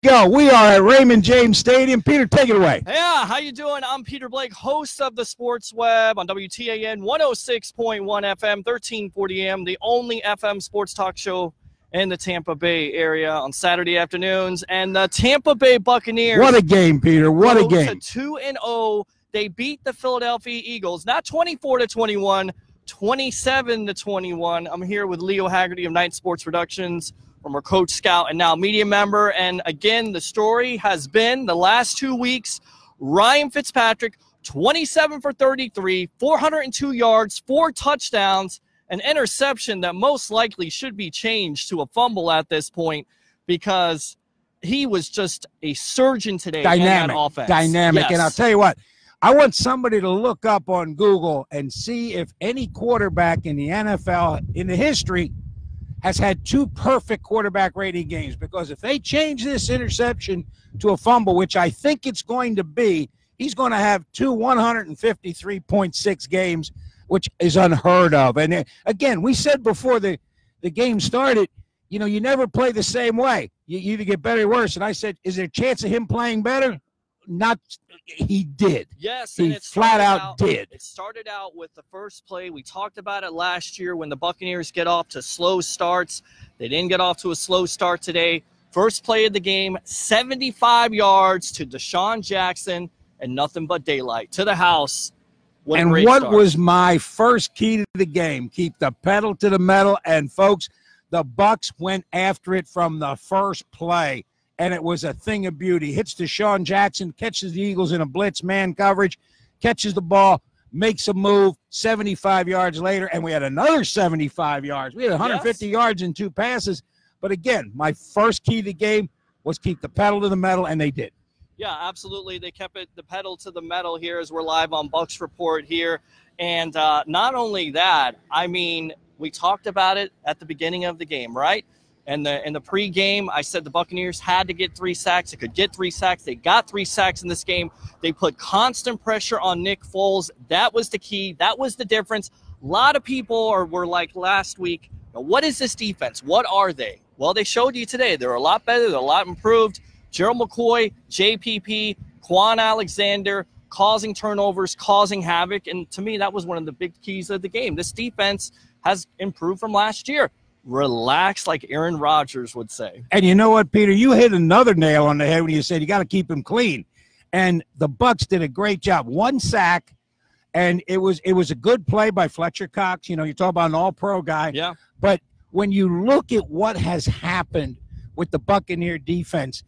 Go. We are at Raymond James Stadium. Peter, take it away. Yeah, how you doing? I'm Peter Blake, host of the Sports Web on WTAN 106.1 FM, 1340 AM, the only FM sports talk show in the Tampa Bay area on Saturday afternoons. And the Tampa Bay Buccaneers. What a game, Peter. What a game. To 2-0. They beat the Philadelphia Eagles, not 24-21, 27-21. I'm here with Leo Haggerty of Night Sports Productions, former coach, scout, and now media member. And again, the story has been the last 2 weeks, Ryan Fitzpatrick, 27 for 33, 402 yards, 4 touchdowns, an interception that most likely should be changed to a fumble at this point because he was just a surgeon today in that offense. Dynamic. Yes. And I'll tell you what, I want somebody to look up on Google and see if any quarterback in the NFL in the history has had 2 perfect quarterback rating games, because if they change this interception to a fumble, which I think it's going to be, he's going to have 2 153.6 games, which is unheard of. And again, we said before the game started, you know, you never play the same way. You either get better or worse. And I said, is there a chance of him playing better? Not. He did. Yes, he flat out did. It started out with the first play. We talked about it last year when the Buccaneers get off to slow starts. They didn't get off to a slow start today. First play of the game, 75 yards to Deshaun Jackson, and nothing but daylight to the house. And what was my first key to the game? Keep the pedal to the metal. And, folks, the Bucs went after it from the first play. And it was a thing of beauty. Hits Deshaun Jackson, catches the Eagles in a blitz man coverage, catches the ball, makes a move, 75 yards later, and we had another 75 yards. We had 150 yards in 2 passes. But, again, my first key to the game was keep the pedal to the metal, and they did. Yeah, absolutely. They kept the pedal to the metal here as we're live on Bucs Report here. And not only that, I mean, we talked about it at the beginning of the game, right? And in the pregame, I said the Buccaneers had to get 3 sacks. They could get 3 sacks. They got 3 sacks in this game. They put constant pressure on Nick Foles. That was the key. That was the difference. A lot of people were like last week, what is this defense? What are they? Well, they showed you today. They're a lot better. They're a lot improved. Gerald McCoy, JPP, Quan Alexander, causing turnovers, causing havoc. And to me, that was one of the big keys of the game. This defense has improved from last year. Relax, like Aaron Rodgers would say. And you know what, Peter? You hit another nail on the head when you said you got to keep him clean. And the Bucs did a great job. 1 sack, and it was a good play by Fletcher Cox. You know, you talk about an all-pro guy. Yeah. But when you look at what has happened with the Buccaneer defense,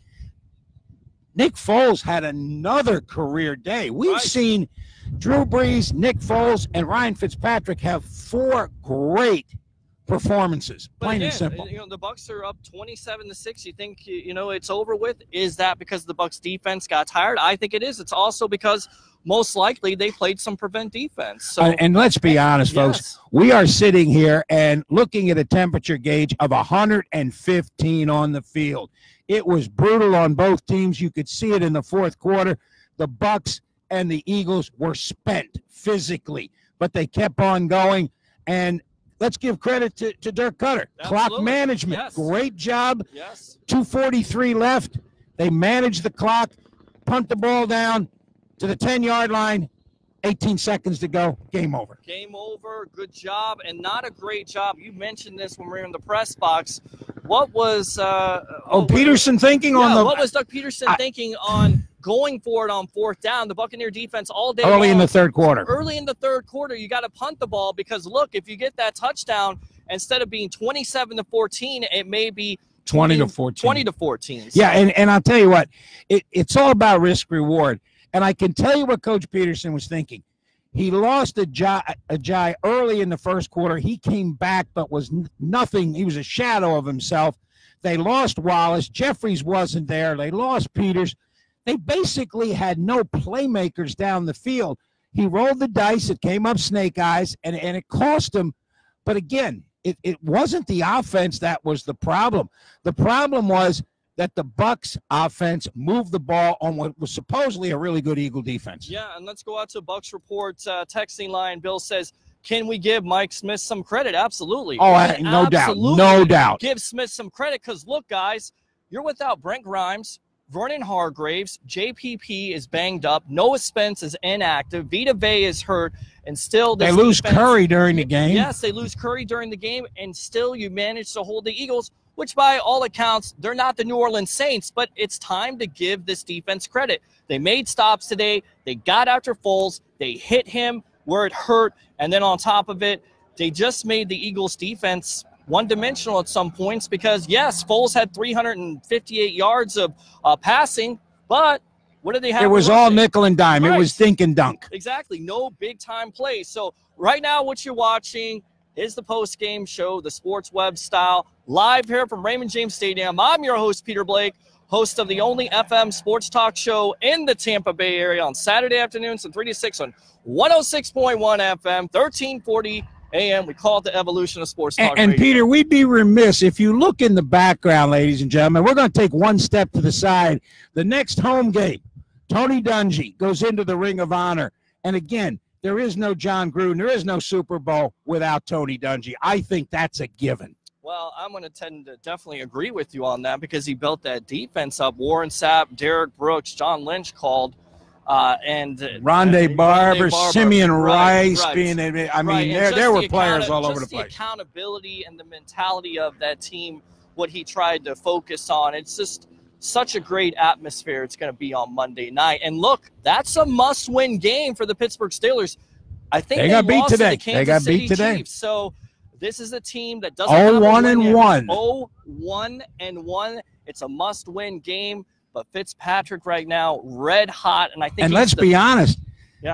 Nick Foles had another career day. We've seen Drew Brees, Nick Foles, and Ryan Fitzpatrick have 4 great performances, plain and simple. You know, the Bucs are up 27-6. You think it's over with? Is that because the Bucs defense got tired? I think it is. It's also because most likely they played some prevent defense. So, and let's be honest, folks. We are sitting here and looking at a temperature gauge of 115 on the field. It was brutal on both teams. You could see it in the 4th quarter. The Bucs and the Eagles were spent physically, but they kept on going. And let's give credit to Dirk Cutter. Absolutely. Clock management. Yes. Great job. Yes. 2:43 left. They managed the clock, punt the ball down to the 10-yard line. 18 seconds to go. Game over. Game over. Good job. And not a great job. You mentioned this when we were in the press box. What was Peterson thinking on the – what was Doug Peterson thinking on going for it on 4th down? The Buccaneer defense all day early long, in the 3rd quarter. Early in the 3rd quarter, you got to punt the ball because, look, if you get that touchdown, instead of being 27-14, it may be 20-14. 20-14. Yeah, and I'll tell you what, it's all about risk-reward. And I can tell you what Coach Peterson was thinking. He lost a Jai early in the 1st quarter. He came back but was nothing. He was a shadow of himself. They lost Wallace. Jeffries wasn't there. They lost Peters. They basically had no playmakers down the field. He rolled the dice. It came up snake eyes, and it cost him. But, again, it wasn't the offense that was the problem. The problem was that the Bucs offense moved the ball on what was supposedly a really good Eagle defense. Yeah, and let's go out to Bucs Report texting line. Bill says, can we give Mike Smith some credit? Absolutely. Oh, no doubt. No doubt. Give Smith some credit because, look, guys, you're without Brent Grimes, Vernon Hargraves, JPP is banged up, Noah Spence is inactive, Vita Vea is hurt, and still they lose Curry during the game. Yes, they lose Curry during the game, and still you manage to hold the Eagles, which by all accounts, they're not the New Orleans Saints, but it's time to give this defense credit. They made stops today. They got after Foles. They hit him where it hurt, and then on top of it, they just made the Eagles defense one-dimensional at some points because, yes, Foles had 358 yards of passing, but what did they have? It was all nickel and dime. Right. It was dink and dunk. Exactly. No big-time plays. So right now what you're watching is the post-game show, the Sports Web style, live here from Raymond James Stadium. I'm your host, Peter Blake, host of the only FM sports talk show in the Tampa Bay area on Saturday afternoons from 3 to 6 on 106.1 FM, 1340 AM. We call it the evolution of sports talk and radio. Peter, we'd be remiss if you look in the background, ladies and gentlemen. We're going to take one step to the side. The next home game, Tony Dungy goes into the Ring of Honor. And again, there is no John Gruden. There is no Super Bowl without Tony Dungy. I think that's a given. Well, I'm going to tend to definitely agree with you on that because he built that defense up. Warren Sapp, Derek Brooks, John Lynch called. And Rondé Barber, Simeon Rice, right. being, I mean, there were players all over the place. The accountability and the mentality of that team, what he tried to focus on. It's just such a great atmosphere it's going to be on Monday night. And look, that's a must-win game for the Pittsburgh Steelers. I think they got beat today. They got beat today. Chiefs, so this is a team that doesn't have 0-1-1. 0-1-1. It's a must-win game. But Fitzpatrick right now, red hot, and I think. And let's be honest,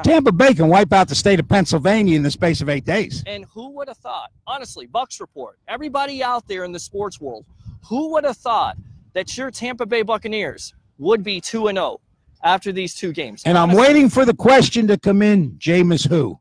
Tampa Bay can wipe out the state of Pennsylvania in the space of 8 days. And who would have thought? Honestly, Bucs Report. Everybody out there in the sports world, who would have thought that your Tampa Bay Buccaneers would be 2-0 after these two games? And honestly, I'm waiting for the question to come in, Jameis who?